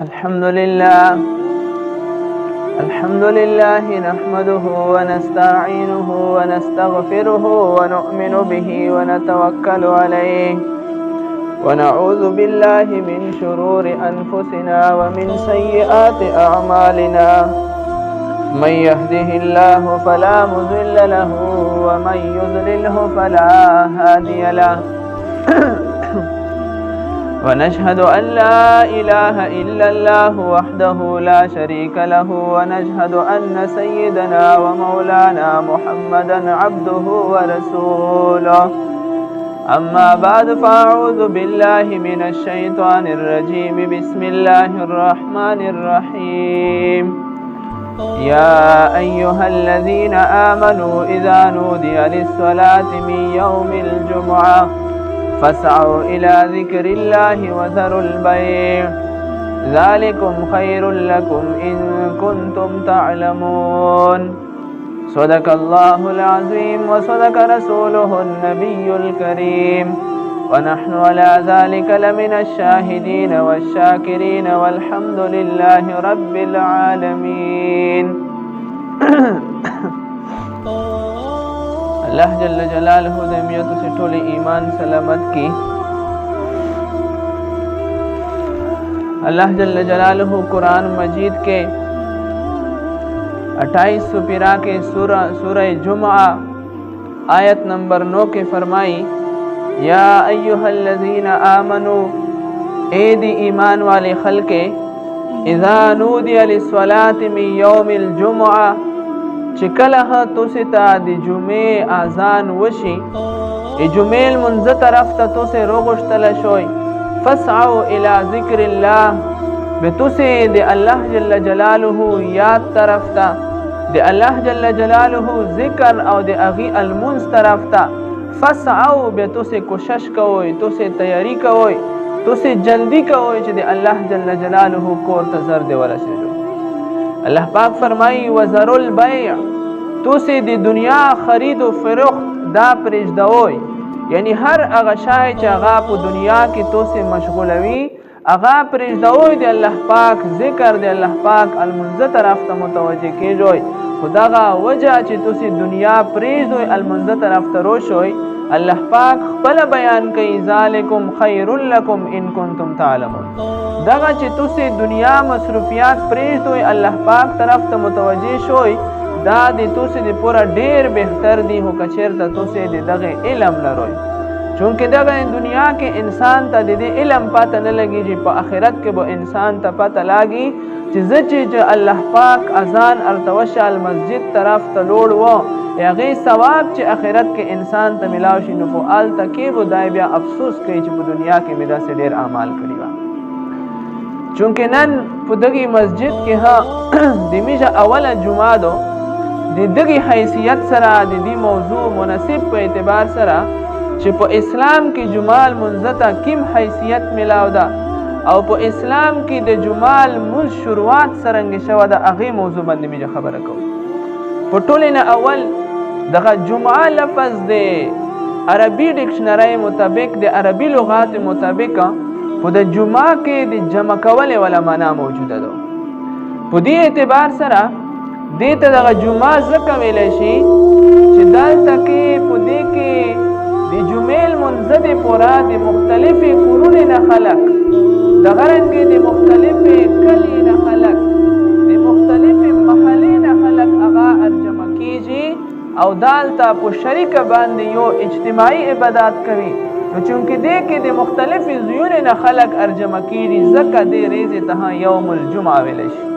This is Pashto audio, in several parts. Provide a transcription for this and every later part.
الحمد لله نحمده ونستعينه ونستغفره ونؤمن به ونتوكل عليه ونعوذ بالله من شرور أنفسنا ومن سيئات أعمالنا من يهده الله فلا مضل له ومن يضلله فلا هادي له ونشهد أن لا إله إلا الله وحده لا شريك له ونشهد أن سيدنا ومولانا محمدا عبده ورسوله أما بعد فأعوذ بالله من الشيطان الرجيم بسم الله الرحمن الرحيم يا أيها الذين آمنوا إذا نودي للصلاة من يوم الجمعة فاسعوا إلى ذكر الله وذروا البيع ذلكم خير لكم إن كنتم تعلمون صدق الله العظيم وصدق رسوله النبي الكريم ونحن على ذلك لمن الشاهدين والشاكرين والحمد لله رب العالمين اللہ جل جلالہ دمیت سے ٹولے ایمان سلامت کی اللہ جل جلالہ قرآن مجید کے 28 سپرہ کے سورہ جمعہ آیت نمبر 9 کے فرمائی یا ایہا الذین آمنوا اے دی ایمان والے خلقے اذا نودی للصلاة من یوم الجمعہ چکلہ توسی تا دی جمعے آزان وشی ای جمعے المنز طرف تا توسی روگشتل شوی فسعو الى ذکر اللہ بتوسی دی اللہ جل جلالہ یاد طرف تا دی اللہ جل جلالہ ذکر او دی اغی المنز طرف تا فسعو بتوسی کوشش کوئی توسی تیاری کوئی توسی جلدی کوئی چی دی اللہ جل جلالہ کور تزر دی ورسی جو اللہ پاک فرمائی وزر البیع تو سے دی دنیا خرید و فروخت دا پرجدوئی یعنی ہر اغشای چا اغا پو دنیا کی تو سے مشغولوی اغا پرجدوئی دی اللہ پاک ذکر دی اللہ پاک المنزہ طرف تا متوجہ کی جوئی خدا غا وجہ چی تو سے دنیا پرجدوئی المنزہ طرف تا روشوئی اللہ پاک خپل بیان کئی ذالکم خیر لکم ان کنتم تعلمون دغا چی تو سے دنیا مصروفیات پریشدوئی اللہ پاک طرف تا متوجہ شوئی دا دی تو سے دی پورا دیر بہتر دی ہو کچیر تا تو سے دی دغی علم لروئی چونکہ دغا دنیا کے انسان تا دی علم پاتا نلگی جی پا آخرت کے با انسان تا پاتا لاگی چی زچی جا اللہ پاک ازان ارتوشا المسجد طرف تا لوڑ وہ یا غی ثواب چی آخرت کے انسان تا ملاوشی نفو آل تا کی وہ دائی بیا افسوس کئی چی پا دنیا کے مدہ سے دیر اعمال کری با چونکہ نن پا دگی مسجد کے ہاں دیمیجا اولا جمعہ دو دی دگی حیثیت سرا دی موضوع مناسب پا اعتبار سرا چی پا اسلام کی جمعہ منزتا کم حیثیت ملاو دا او پا اسلام کی دی جمعہ منز شروعات سرنگ شوا دا اغی موضوع بندی میجا خبر کو پا طولین اول دغا جمعہ لفظ دی عربی ڈکشنرائی مطابق دی عربی لغات مطابق پا دی جمعہ کے دی جمع کول والا معنی موجود دو پا دی اعتبار سرا دیتا دغا جمعہ زکا ویلشی چی دالتا کی پا دی کی دی جمعیل منزد پورا دی مختلف قرون نخلق دغرنگی دی مختلف کلی نخلق دی مختلف محلی نخلق اغا ارجمع کیجی او دالتا پا شریک باندی یو اجتماعی عبادات کری چونکہ دے کے دی مختلف زیون نخلق ارجمع کیجی زکا دی ریزی تہاں یوم الجمعہ ویلشی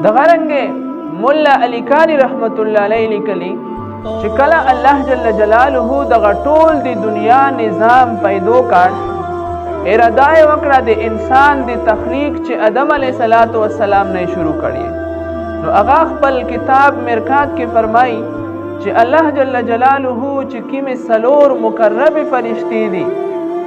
دغرنگی مولا علی کاری رحمت اللہ علیہ لکلی چکلا اللہ جل جلالہ دغا ٹول دی دنیا نظام پیدو کار ارادائے وکڑا دی انسان دی تخلیق چی ادم علیہ السلام نے شروع کریے نو اغاق پل کتاب مرکات کی فرمائی چی اللہ جل جلالہ چی کیم سلور مقرب فرشتی دی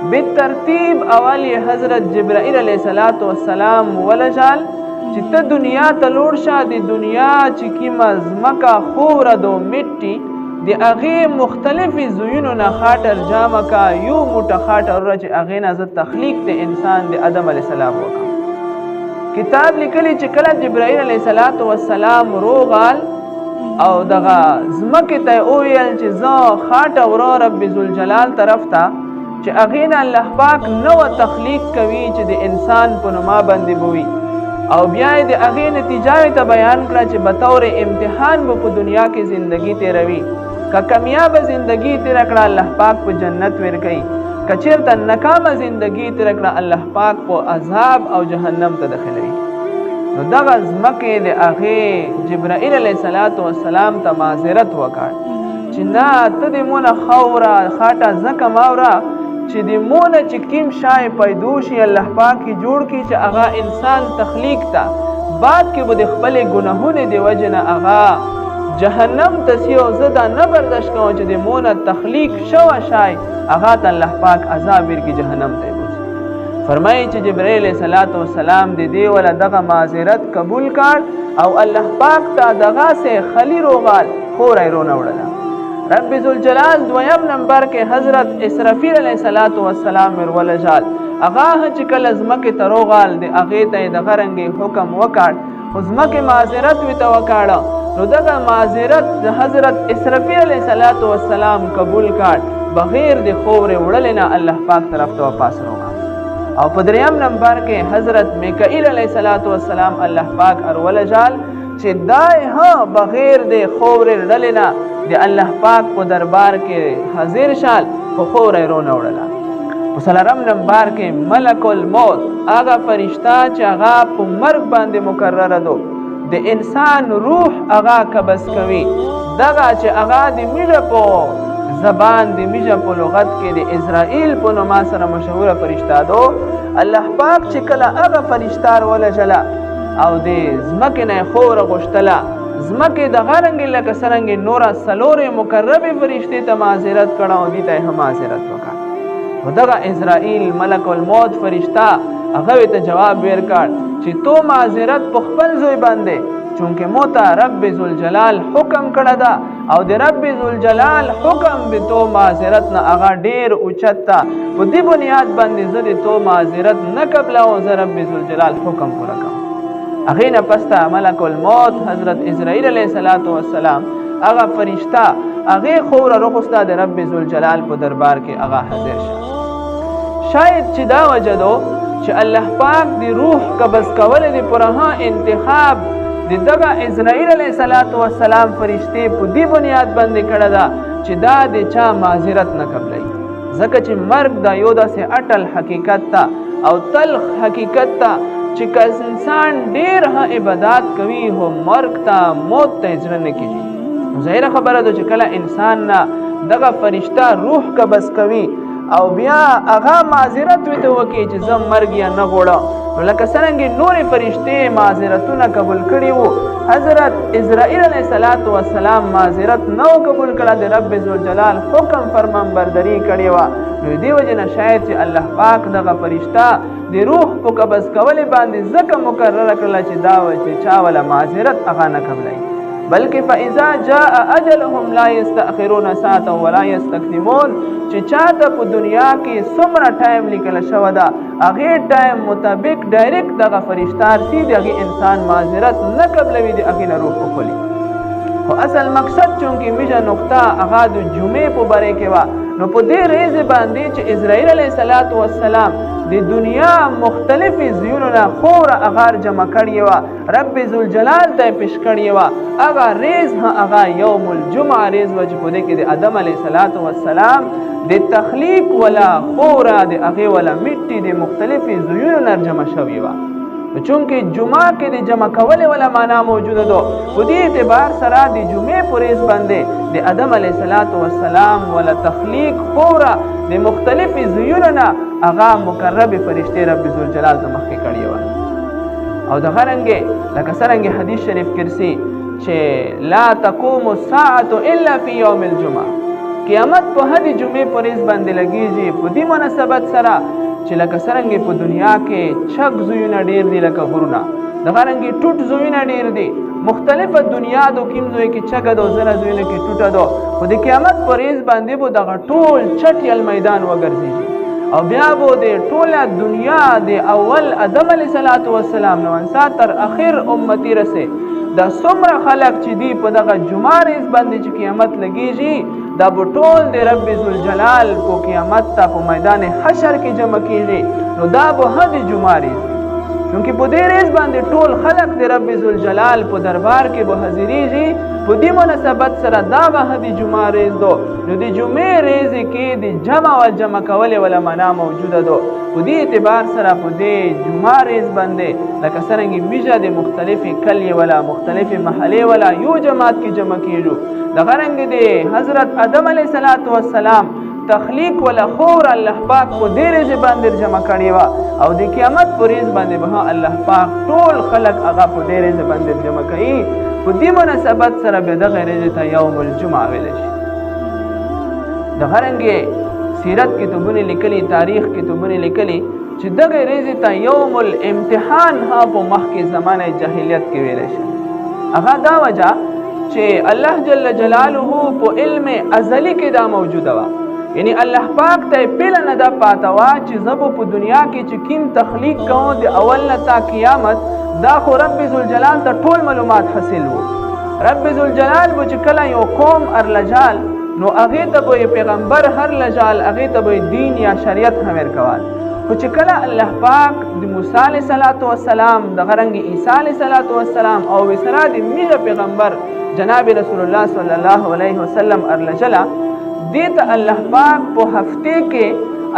بالترتیب اولی حضرت جبرائیل علیہ السلام ولجال چی تا دنیا تلوڑ شا دی دنیا چی کیم ازمکا خور دو مٹی دی اغی مختلف زیونو نا خاطر جامع کا یو موٹا خاطر رج اغی نا زد تخلیق دی انسان دی آدم علیہ السلام وکا کتاب لیکلی چې کله جبرائیل علیه السلام روغال او دغه ځمکې ته وویل چې زه خاټه وره رب ذوالجلال طرف ته چې هغې نه الله پاک نوه تخلیق کوي چې د انسان په نما باندې به وي او بیا یې د هغې نتیجه ته بیان کړه چې بطور امتحان به په دنیا کې زندگی تیروي که کامیابه زندگی تیره کړه الله پاک په جنت ورکوي که چېرته ناکامه زندگی تیره کړه الله پاک په عذاب او جهنم ته داخلوي نو دغه ځمکې د هغې جبرائیل علیه السلام ته معذرت وکړ چې نه ته د مونه خاوره خاټه ځکه ماوره چې د مونه چې کوم شی پیدا شي الله پاک یې جوړ کړي چې هغه انسان تخلیق ته بعد کې به د خپلې ګناهونو د وجې نه هغه جهنم ته ځي او زه دا نه برداشت کوم چې د مونه تخلیق شوی شی هغه ته الله پاک عذاب ورکړي جهنم ته فرمایي چې جبرائیل علیه السلام د دې ولا دغه معذرت قبول کړ او الله پاک ته دغه سه خلی روغال خور یې رونه وړله رب ذوالجلال دویم نمبر کې حضرت اسرافیل علیه السلام ورولجال هغه چې کله ځمکې ته روغال د هغې ته یې دغه رنګې حکم وکړ خو ځمکې معذرت ورته وکړه نو دغه معذرت د حضرت اسرافیل علیه السلام قبول کړ بغیر د خورې وړلې نه الله پاک طرف ته واپس روغال او په دریم نمبر کې حضرت میکائیل علیه السلام الله پاک ارولجال چې دای ها بغیر د خورې ډلې نه د الله پاک په دربار کې حاضر شال په خورې رونه وړله په څلورم نمبر کې ملک الموت هغه فرشته چې هغه په مرګ باندې مقرره ده د انسان روح هغه قبض کوي دغه چې هغه د میډه په زبان د میجه په لغت کې د اسرائیل په نوم سره مشهوره فرشته ده الله پاک چې کله هغه فرشته ولجله او د ځمکې نه خوره غوښتله ځمکې دغه رنګې لکه څرنګې نوره څلورې مقربې فرشتې ته معذرت کړه او دې ته یې هم معذرت وکړه خو دغه اسرائیل ملک الموت فرشته هغه ته جواب ورکړ چې تو معذرت په خپل زوی باندې چونکه موتا رب ذوالجلال حکم کړه دا او د رب ذوالجلال حکم به تو معذرت نه هغه ډیر اوچت تا په دې بنیاد باندې زه د تو معذرت نه قبل او زه رب ذوالجلال حکم پوره کوم هغې نه پسته ملک الموت حضرت اسرائیل علیه السلام هغه فرشته هغې خوره رخصته د رب ذوالجلال په دربار کې هغه حاضر شه شاید چې دا وجه ده چې الله پاک د روح قبض کولو د پوره انتخاب د دغه اسرائیل علیه السلام فرشتې په دې بنیاد باندې کړه ده چې دا د چا معذرت نه قبلوي ځکه چې مرګ دا یو داسې اټل حقیقت ته او تلخ حقیقت ته چې که انسان ډېر عبادت کوي خو مرګ ته موت ته زړه نه کېږي ظاهره خبره ده چې کله انسان نه دغه فرشته روح قبض کوي او بیا هغه معذرت ورته وکړي چې زه مرګ یا نه غواړم نو لکه څرنګې نورې فرشتې معذرتونه قبول کړي وو حضرت اسرائیل علیه السلام معذرت نه و قبول کړه د رب ذوالجلال حکم فرمانبرداري کړې وه نو دې وجې نه شاید چې الله پاک دغه فرشته د روح په قبض کولې باندې ځکه مقرره کړله چې دا وه چې چا وله معذرت هغه نه قبلوي بلکې فاذا جاء اجلهم لا يستأخرون ساعه ولا يستقدمون چې چاته په دنیا کې څومره ټایم لیکل شوی ده هغې ټایم مطابق ډایرکټ دغه فرشته رسي د هغې انسان معذرت نه قبلوي د هغې نه روح وخولي خو اصل مقصد چونکې میجه نقطه هغه د جمعې په باره کې وه نو په دې ریزې باندې چې اسرائیل علیه السلام د دنیا مختلفې ځایونو نه خوره اغار جمع کړې وه رب ذوالجلال ته یې پیش کړې وه هغه ریز هغه یوم الجمعه ریز وه چې په دې کې د آدم علیه السلام د تخلیق ولا خوره د هغې ولا مټې د مختلفې ځایونو نه جمع شوې وه چونکه جمعه کې د جمع کولې ولا معنا موجوده ده په دې اعتبار سره د جمعې په ورځ باندې د آدم علیه السلام ولا تخلیق خوره د مختلفې ځایونو نه هغه مقربې فرشتې رب ذوالجلال ته مخکې کړې وه او دغه رنګې لکه څرنګې حدیث شریف کې رسي چې لا تقوم الساعة الا فی یوم الجمعه قیامت په هرې جمعې په ورځ باندې لګېږي په دې مناسبت سره چې لکه څرنګې په دنیا کې چک ځایونه ډېر دي لکه غرونه دغه رنګې ټوټ ځایونه ډېر دي مختلفه دنیا د کوم ځای کې چکه ده او ځینې ځایونه کې ټوټه ده خو د قیامت په ورځ باندې به دغه ټول چټ یل میدان وګرځېږي او بیا به د ټوله دنیا د اول آدم علیه السلام نه انسان تر اخر امتی رسه دا څومره خلق چې دی په دغه جمعه ریز باندې چې قیامت لګیږي دا به ټول د رب ذوالجلال په قیامت ته په میدان حشر کې جمع کیږي نو دا به هغه د جمعه ریز چونکې په دې ریز باندې ټول خلق د رب ذوالجلال په دربار کې به حاضریږي په دې مناسبت سره دا به هغه د جمعه ریز دو نو د جمعې ریز کې د جمع او جمع کولې ولا معنا موجوده دو په دې اعتبار سره په دې جمعه ریز باندې لکه څرنګه میجه د مختلفې کلیې ولا مختلفې محلې ولا یو جماعت کې جمع کیږو دغه رنګ د حضرت آدم علیه السلام تخلیق ولا خور الله پاک په دې ریز باندې جمع کړی و او د قیامت په ریز باندې به الله پاک ټول خلق هغه په دې ریز باندې جمع کوي په دې مناسبت سره به دغه ریز ته یوم الجمعه ویل شي دغه رنګ سیرت کتابونه لیکلي تاریخ کتابونه لیکلي چې دغه ریز ته یوم الامتحان ها په مخکې زمانه جاهلیت کې ویل شي هغه دا وجه چې الله جل جلاله په علم ازلی کې دا موجوده و یعنی الله پاک ته پیله نه دا پاته وا چې زبو په دنیا کې چې کیم تخلیق کوو د اول نه تا قیامت دا خو رب ذوالجلال ته ټول معلومات حاصل وو رب ذوالجلال به چې کله یو قوم ارلجال نو هغه ته به پیغمبر هر لجال هغه ته به دین یا شریعت همیر کوال خو چې کله الله پاک د موسی علیه السلام د غرنګ عیسی علیه السلام او وسره د میغه پیغمبر جناب رسول الله صلی الله علیه وسلم ارلجلا دیت الله پاک په هفته کې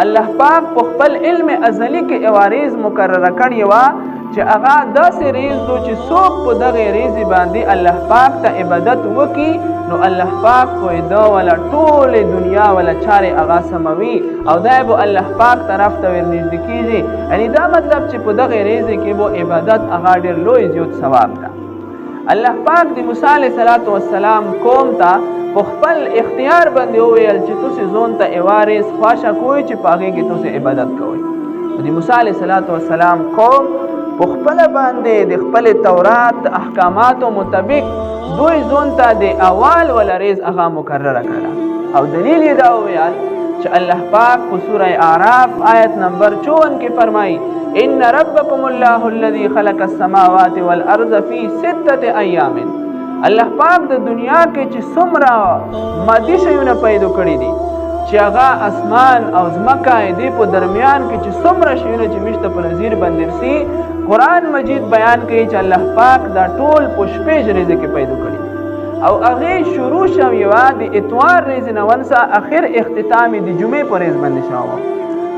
الله پاک په خپل علم ازلی کې اواريز مقرره کړی و چې هغه داسې ریز دو چې څوک په دغه ریز باندې الله پاک ته عبادت وکي نو الله پاک په دا ولا ټول دنیا ولا چاره هغه سموي او دا به الله پاک طرف ته ورنږدې کیږي یعنی دا مطلب چې په دغه ریز کې به عبادت هغه ډېر لوی زیات ثواب ده الله پاک د موسی علیه السلام قوم ته په خپل اختیار باندې وویل چې تاسو ځون ته اواريز خواشه کوئ چې پاګه کې تاسو عبادت کوئ د موسی علیه السلام قوم په خپل باندې د خپل تورات احکاماتو مطابق دوی ځون ته د اول ولریز هغه مقرره کړه او دلیل یې دا ویل چې الله پاک په سوره اعراف آیت نمبر 54 کې فرمایي ان ربکم الله الذي خلق السماوات والارض في 6 ايام الله پاک د دنیا کې چې څومره مادي شیونه پیدا کړی دي چې هغه اسمان او ځمکه دې په درمیان کې چې څومره شیونه چې مشته په نظیر باندې سي قرآن مجید بیان کوي چې الله پاک دا ټول پښپېج ریزه کې پیدا کړی او هغه شروع شوی و د اتوار ریز نه ونسه اخر اختتام د جمعې په ریز باندې شو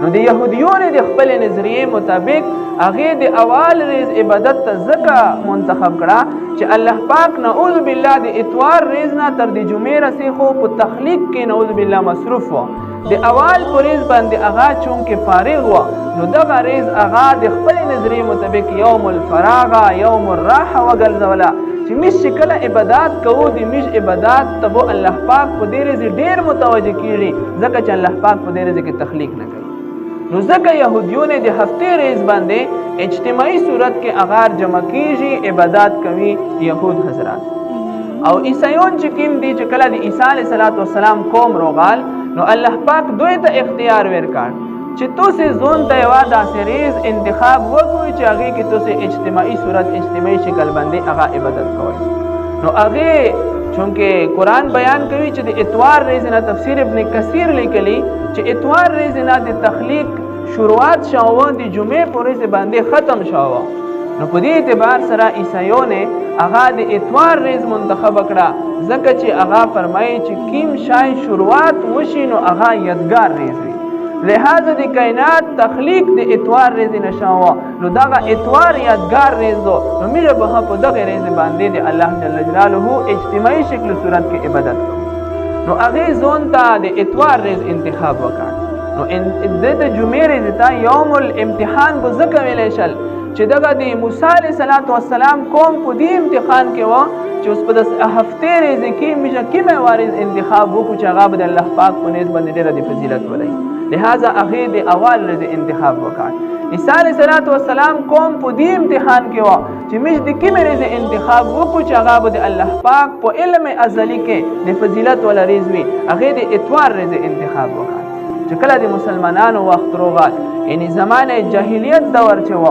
نو د يهوديون د خپل نظریه مطابق هغه د اول ریز عبادت ته ځکه منتخب کړه چې الله پاک نعوذ بالله د اتوار ریز نه تر د جمعې رسې خو په تخلیق کې نعوذ بالله مصروف و د اول پریز باندې هغه چونکه فارغ و نو دغه ریز هغه د خپل نظریه مطابق یوم الفراغ یوم الراحه وګرځوله چې مش کله عبادت کوو د مش عبادت ته الله پاک په دې ریز ډیر متوجه کیږي ځکه چې الله پاک په دې ریز کې تخلیق نه کوي نو ځکه يهوديون د هفته ریز باندې اجتماعي صورت کې اغار جمع کیږي عبادت کوي يهود حضرات او عیسایون چې کوم دي چې کله د عیسی علیه السلام قوم روغال نو الله پاک دوی ته اختیار ورکړ چې تاسو ځون ته یو داسې ریز انتخاب وکړئ چې هغه کې تاسو اجتماعي صورت اجتماعي شکل باندې هغه عبادت کوئ نو هغه چونکه قرآن بیان کوي چې د اتوار ریز نه تفسیر ابن کثیر لیکلی چې اتوار ریز نه د تخلیق شروعات شاوه د جمعې په ریز باندې ختم شاوه نو په دې اعتبار سره عیسایون هغه د اتوار ریز منتخب کړه ځکه چې هغه فرمایي چې کیم شای شروعات وشي نو هغه یادګار ریز وي لہذا د کائنات تخلیق د اتوار ریز نشاوه نو دغه اتوار یادګار ریز دو نو میره به په دغه ریز باندې د الله جل جلاله اجتماعي شکل صورت کې عبادت کوي نو هغه ځون ته د اتوار ریز انتخاب وکړ نو د جمعې ریز ته یوم الامتحان به ځکه ویلی شل چې دغه د موسی علیه السلام قوم په دې امتحان کې و چې اوس په داسې هفتې ریز کې میشه کومه وارز انتخاب وکړو چې هغه به د الله پاک په نیز باندې ډېره د فضیلت ولري لہذا هغه د اول ریز انتخاب وکړ عیسی علیه السلام قوم په دې امتحان کې و چې میش د کومه ریز انتخاب وکړو چې هغه به د الله پاک په علم ازلی کې د فضیلت ولري هغه د اتوار ریز انتخاب وکړ چې کله د مسلمانانو وخت روغال یعنی زمانه جاهلیت دور چې و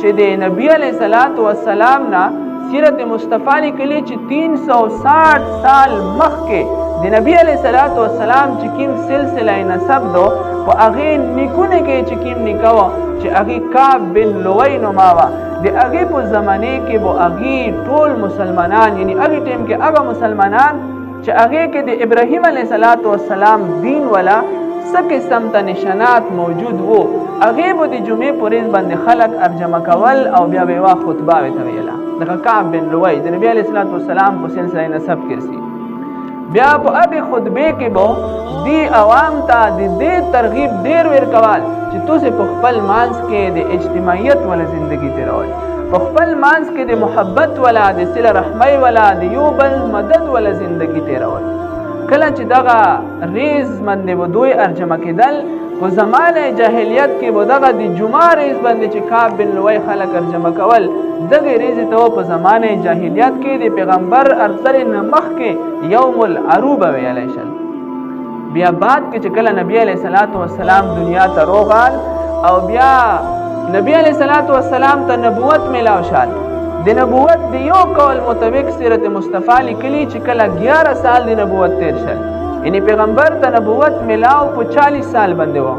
چې د نبی علیه الصلاۃ والسلام نه سیرت مصطفی لیکلي چې 360 سال مخکې د نبی علیه الصلاۃ والسلام چې کوم سلسله نسب دو په هغې نیکونه کې چې کوم نیکه و چې هغې کعب بن لوی نوماوه د هغې په زمانې کې به هغې ټول مسلمانان یعنی هغې ټیم کې هغه مسلمانان چې هغې کې د ابراهیم علیه الصلاۃ والسلام دین ولا څه قسم ته نشانات موجود وو هغې به د جمعې په ورځ باندې خلک ارجمه کول او بیا به یوه خطبه ورته ویله دغه کعب بن لوی د نبي علیه الصلاۃ والسلام په سلسله نسب کې رسي بیا په هغې خطبې کې به دی عوام ته د دې ترغیب ډېر ورکول چې تاسې په خپل منځ کې د اجتماعیت ولا زندگی تېروئ په خپل منځ کې د محبت ولا د صله رحمۍ ولا د یو بل مدد ولا زندگی تېروئ کله چې دغه ریز باندې به دوی ارجمه کېدل په زمانه جاهلیت کې به دغه د جمعه ریز باندې چې کعب بن لوی خلک ارجمه کول دغه ریزې ته په زمانه جاهلیت کې د پیغمبر ارسل نه مخکې یوم العروبه ویلی شل بیا بعد کې چې کله نبی علیه الصلاۃ والسلام دنیا ته روغال او بیا نبی علیه الصلاۃ والسلام ته نبوت میلاو شال د نبوت د یو قول مطابق سیرت مصطفی لیکلي چې کله 11 سال د نبوت تیر شل یعنی پیغمبر ته نبوت میلاو په 40 سال باندې و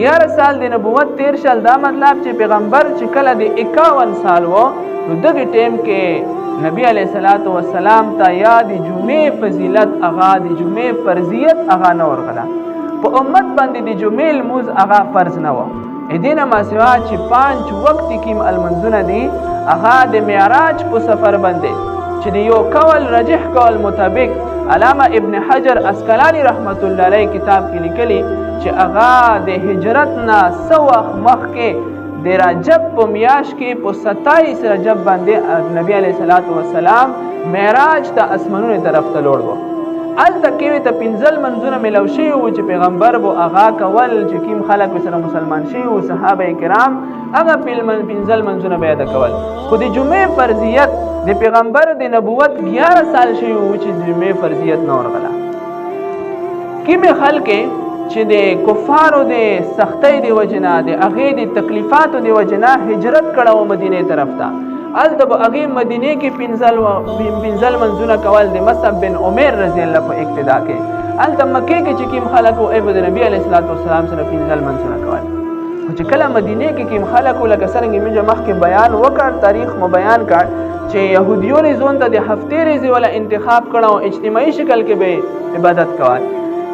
11 سال د نبوت تیر شل دا مطلب چې پیغمبر چې کله د 51 سال و نو دغه ټیم کې نبی علیه الصلاۃ والسلام ته یا د جمعې فضیلت هغه د جمعې فرضیت هغه نه ورغله په امت باندې د جمعې لمونځ هغه فرض نه و دینه ما سوا چې 5 وخت کې المنځونه دي هغه د معراج په سفر باندې چې د یو قول رجح قول مطابق علامه ابن حجر اسقلانی رحمت الله علیه کتاب کې لیکلي چې هغه د هجرت نه 100 وخت مخکې د رجب په میاشت کې په 27 رجب باندې نبی علیه الصلاۃ والسلام معراج ته اسمانونو طرف ته لوړ و هلته کې ته 15 منځونه میلاو شوي وو چې پیغمبر به هغه کول چې کوم خلک سره مسلمان شوي وو صحابه کرام هغه 15 منځونه به ادا کول خو د جمعې فرضیت د پیغمبر د نبوت 11 سال شوي وو چې د جمعې فرضیت نه ورغله کومې خلکې چې د کفارو د سختۍ د وجې نه د هغې د تکلیفاتو د وجې نه هجرت کړی و مدینې طرف ته هلته به هغې مدینې کې 15 منځونه کول د مصعب بن عمیر رضی الله په اقتدا کې هلته مکې کې چې کوم خلک وو به د نبي علیه الصلاۃ والسلام سره 15 منځونه کول خو چې کله مدینې کې کوم خلک وو لکه څرنګه موږ مخکې بیان وکړ تاریخ مو بیان کړ چې یهودیونو ځون ته د هفتې ورځې والا انتخاب کړه او اجتماعي شکل کې به عبادت کول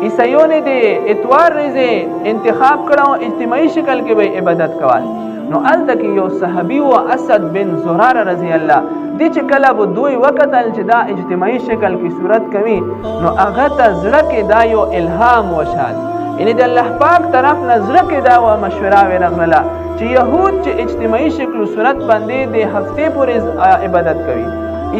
عیسایونو د اتوار ورځې انتخاب کړه او اجتماعي شکل کې به عبادت کول نو هلته کې یو صحابي و اسد بن زراره رضی الله دی چې کله به دوی وکتل چې دا اجتماعي شکل کې صورت کوي نو هغه ته زړه کې دا یو الهام وشال یعنی د الله پاک طرف نه زړه کې دا و مشوره ورغله چې یهود چې اجتماعي شکل صورت باندې د هفتې پورې عبادت کوي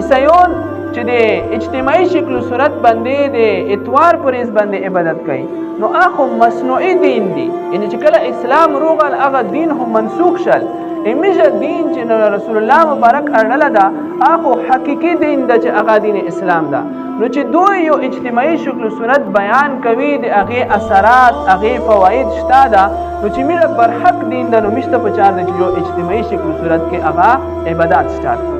عیسایون چې د اجتماعي شکل صورت باندې د اتوار پورې باندې عبادت کوي نو هغه مصنوعي دین دی یعنی چې کله اسلام روغل هغه دین هم منسوخ شل همیشه دین چې رسول الله مبارک ارله دا هغه حقيقي دین د چې هغه دین اسلام دا نو چې دوی یو اجتماعي شکل صورت بیان کوي د هغه اثرات هغه فواید شته دا نو چې میره برحق دین د نو مشته په چار د یو اجتماعي شکل صورت کې هغه عبادت سٹارټ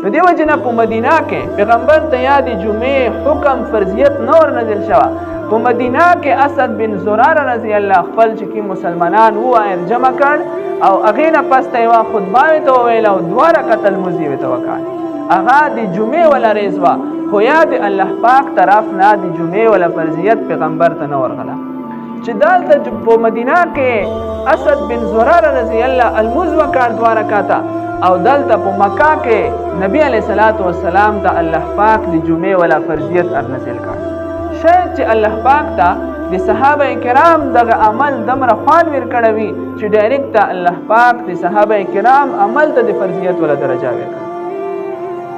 نو دیو جنا په مدینه کې پیغمبر ته یاد جمعې حکم فرضیت نور نازل شوه په مدینه کې اسد بن زراره رضی الله خپل چې مسلمانان وو جمع کړ او هغه نه پس ته یو خطبه ته ویل او دواره قتل مزي ته وکړ هغه د جمعې ولا ریزوا خو یاد الله پاک طرف نه د جمعې ولا فرضیت پیغمبر ته نور غلا چې دالته په مدینه کې اسد بن زراره رضی الله المز وکړ دواره کاته او دلته په مکه کې نبی علیہ الصلوۃ والسلام ته الله پاک د جمعې ولا فرضیت ارنزل کړ شاید چې الله پاک ته د صحابه کرام دغه عمل دمره خوان ور کړوي چې ډایرکټ الله پاک د صحابه کرام عمل ته د فرضیت ولا درجه ورکړ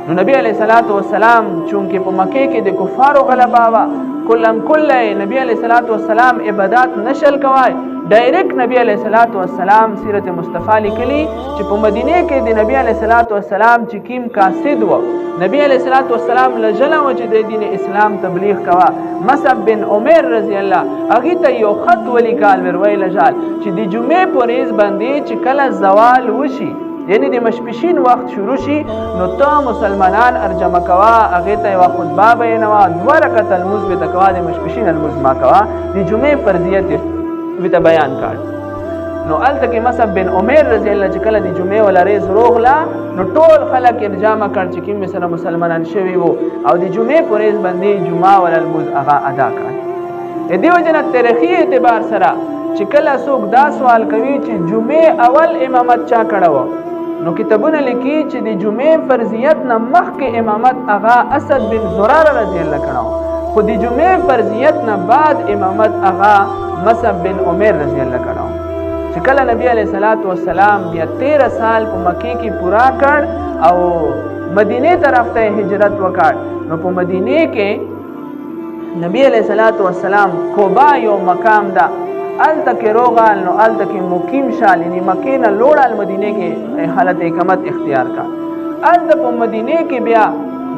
نو نبی علیہ الصلوۃ والسلام چونکه په مکه کې د کفارو غلبا وا کله نبی علیہ الصلوۃ والسلام عبادت نشل کوي ډایرکټ نبی علیہ الصلوۃ والسلام سیرت مصطفی لیکلی چې په مدینه کې د نبی علیہ الصلوۃ والسلام چې کیم قاصد و نبی علیہ الصلوۃ والسلام لجلا و چې د دین اسلام تبلیغ کوا مصعب بن عمر رضی الله هغه ته یو خط ولیکال وروي لجال چې د جمعې پورې باندې چې کله زوال وشي یعنی د مشپشین وخت شروع شي نو ته مسلمانان ارجمه کوا هغه ته یو خطبه بیانوا 2 رکعت الموز به تکوا د مشپشین الموز ما کوا د جمعې فرضیت وی ته بیان کړ نو الته کې مصعب بن عمر رضی الله چې کله د جمعې ولا ریز روغلا نو ټول خلک ارجامه کړ چې کوم سره مسلمانان شوي وو او د جمعې پورې باندې جمعه ولا الموز هغه ادا کړ دیو جن تاریخي اعتبار سره چې کله څوک دا سوال کوي چې جمعې اول امامت چا کړو نو کتابونه لیکي چې د جمعې فرضیت نه مخکې امامت هغه اسد بن زراره رضی الله کړو خو د جمعې فرضیت نه بعد امامت هغه مصعب بن عمر رضی الله کړو چې کله نبی علیہ الصلوۃ والسلام بیا 13 سال په مکه کې پورا کړ او مدینه طرف ته هجرت وکړ نو په مدینه کې نبی علیہ الصلوۃ والسلام کوبا یو مقام ده الته کې روغال نو الته کې مقیم شال یعنی مکه نه لوړال مدینه کې حالت اقامت اختیار کا الته په مدینه کې بیا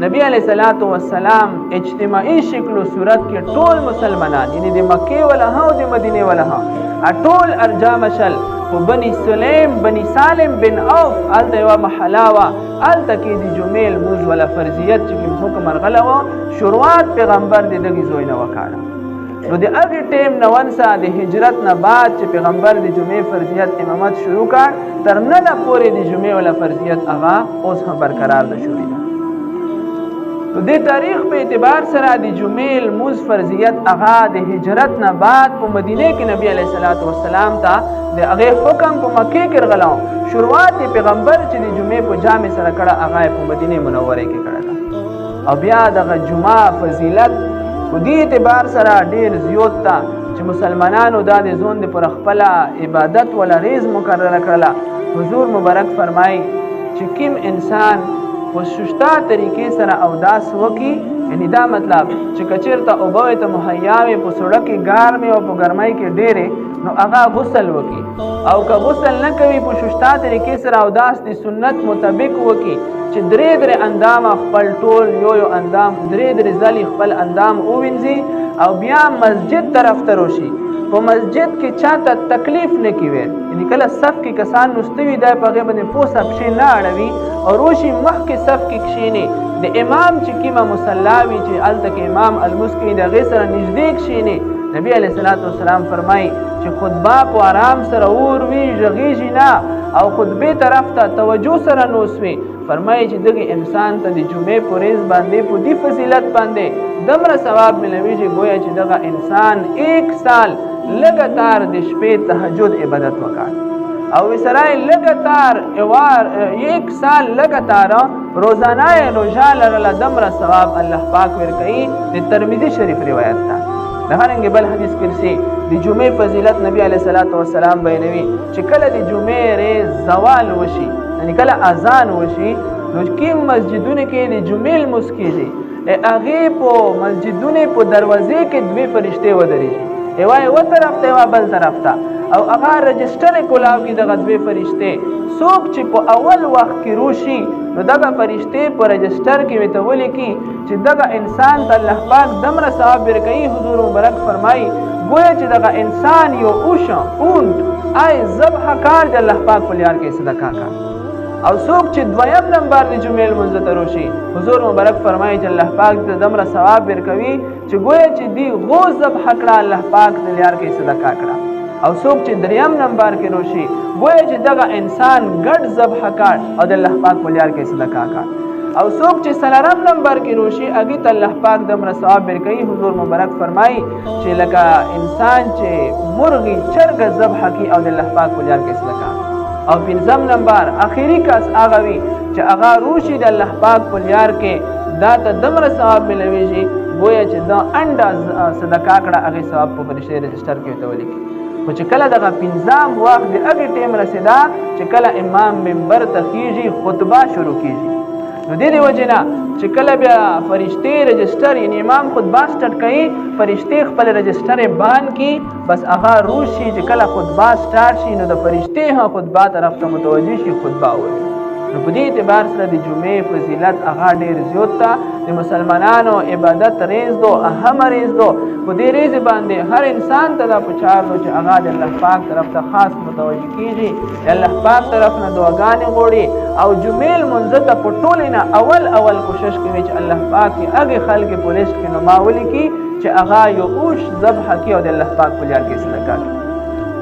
نبی علیہ الصلوۃ والسلام اجتماعي شکل او صورت کې ټول مسلمانان یعنی د مکه ولا ها او د مدینه ولا ها ټول ارجام شل خو بني سلیم بني سالم بن عوف الته یو محلاوه الته کې د جمعې الموز ولا فرضیت چې حکم ارغلوا شروعات پیغمبر د دغه زوی نه وکړه نو د هغه ټیم نو ونسا د هجرت نه بعد چې پیغمبر د جمعې فرضیت امامت شروع کړ تر نه پورې د جمعې ولا فرضیت هغه اوس هم برقرار ده شوې ده نو د تاریخ په اعتبار سره د جمعې الموز فرضیت هغه د هجرت نه بعد په مدینه کې نبی علیہ الصلوۃ والسلام ته د هغه حکم په مکه کې رغلاو شروعات پیغمبر چې د جمعې په جامع سره کړه هغه په مدینه منوره کې کړه او بیا د جمعه فضیلت په دې اعتبار سره ډیر زیات تا چې مسلمانانو د ځون د پر خپل عبادت ولا ریز مقرره کړله حضور مبارک فرمای چې کوم انسان په ششتا طریقې سره اوداس وکي یعنی دا مطلب چې کچیرته او به ته مهیاوي په سړک کې ګرمي او په ګرمۍ کې ډېرې نو هغه غسل وکي او که غسل نه کوي په ششتا طریقې سره اوداس د سنت مطابق وکي چې درې اندام خپل ټول یو اندام درې ځلې خپل اندام ووینځي او بیا مسجد طرف ته روشي په مسجد کې چاته تکلیف نه کوي یعنی کله صف کې کسان نستوي دا په هغه باندې پوسه پښې نه اړوي او روشي مخکې صف کې کښینی د امام چې کیمه مصلاوي چې الته کې امام المسکی د غیر سره نږدې کښینی نبی علیہ الصلوۃ والسلام فرمای چې خطبه په آرام سره وروي ژغیږي نه او خطبه طرف ته توجه سره نوسوي فرمایي چې دغه انسان ته د جمعې په ورځ باندې په دې فضیلت باندې دمره ثواب ملويږي گویا چې دغه انسان 1 سال لګاتار د شپې تهجد عبادت وکړ او وسرای لګاتار 1 سال لګاتار روزانه روزه لرله دمره ثواب الله پاک ورکړي د ترمذی شریف روایت ده دغه بل حدیث کرسی د جمعې فضیلت نبی علیہ الصلوۃ والسلام بیانوي چې کله د جمعې ریز زوال وشي یعنی کله اذان وشي نو کوم مسجدونه کې د جمعې الموز کېږي هغه په مسجدونه په دروازې کې دوه فرشته ودرېږي یو طرف ته یو بل طرف ته او هغه رجسټر کولاو کې دغه دوه فرشته څوک چې په اول وخت کې روشي نو دغه فرشته په رجسټر کې وتول کی چې دغه انسان ته الله پاک دمره ثواب ورکړي حضور مبارک فرمایي گویا چې دغه انسان یو اوند آی ذبح کار د الله پاک په لار کې صدقه کړ او څوک چې دویم نمبر د جمعې المنځ ته روشي حضور مبارک فرمایي چې الله پاک د دمره ثواب ورکوي چې گویا چې دی غو ذبح کړه الله پاک د لار کې صدقه کړه او څوک چې دریم نمبر کې روشي گویا چې دغه انسان ګډ ذبح کړ او د الله پاک په لار کې صدقه کړ او څوک چې څلورم نمبر کې روشي هغه ته الله پاک دمره ثواب ورکوي حضور مبارک فرمایي چې لکه انسان چې مرغي چرګ ذبح کوي او د الله پاک په لار کې صدقه او پنځم نمبر اخیری کس هغه وي چې هغه روشي د الله پاک په لار کې دا ته دمره ثواب ملويږي گویا چې دا انډه صدقه کړه هغه ثواب په فرشته رجسټر کې وته ولیکي خو چې کله دغه پنځم وخت د هغه ټیم رسیدا چې کله امام منبر ته خیږي خطبه شروع کیږي نو دې وجه نه چې کله بیا فرشتي رجسټر یعنی امام خطبه سټارټ کوي فرشتي خپل رجسټر بان کی بس هغه روز شي چې کله خطبه سټارټ شي نو د فرشتي هغه خطبه طرف ته متوجه شي خطبه وایي نو په دې اعتبار سره د جمعې فضیلت هغه ډېر زیات ده د مسلمانانو عبادت ریز دو اهم ریز دو په دې ریز باندې هر انسان ته دا پچار دو چې هغه د الله پاک طرف ته خاص متوجه کیږي د الله پاک طرف نه دعاګانې غوړي او جمعې لمونځ ته په ټولې نه اول کوشش کوي چې الله پاک یې هغې خلک په لیست کې نوماولي کړي چې هغه یو اوښ ذبحه کړي او د الله پاک په لار کې صدقه کړي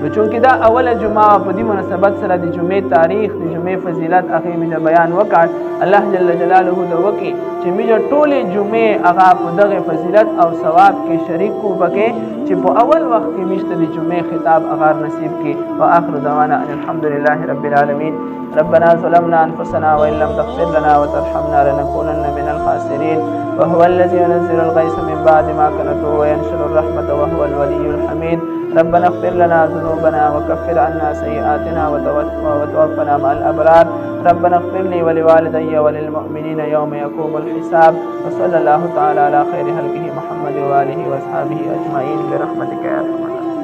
نو چونکې دا اوله جمعه په دې مناسبت سره د جمعې تاریخ د جمعې فضیلت هغې موږ بیان وکړ الله جل جلاله د وکړي چې موږ ټولې جمعې هغه په دغه فضیلت او ثواب کې شریک کو پکې چې په اول وخت کې موږ ته د جمعې خطاب هغه نصیب کړي واخر دعوانا ان الحمد لله رب العالمين ربنا ظلمنا انفسنا وان لم تغفر لنا وترحمنا لنكونن من الخاسرين وهو الذي ينزل الغيث من بعد ما قنطوا وينشر الرحمة وهو الولي الحميد ربنا اغفر لنا ذنوبنا وكفر عنا سيئاتنا وتوفنا مع الأبرار ربنا اغفر لي ولوالدي وللمؤمنين يوم يقوم الحساب وصلى الله تعالى على خير خلقه محمد وآله وأصحابه أجمعين برحمتك يا أرحم الراحمين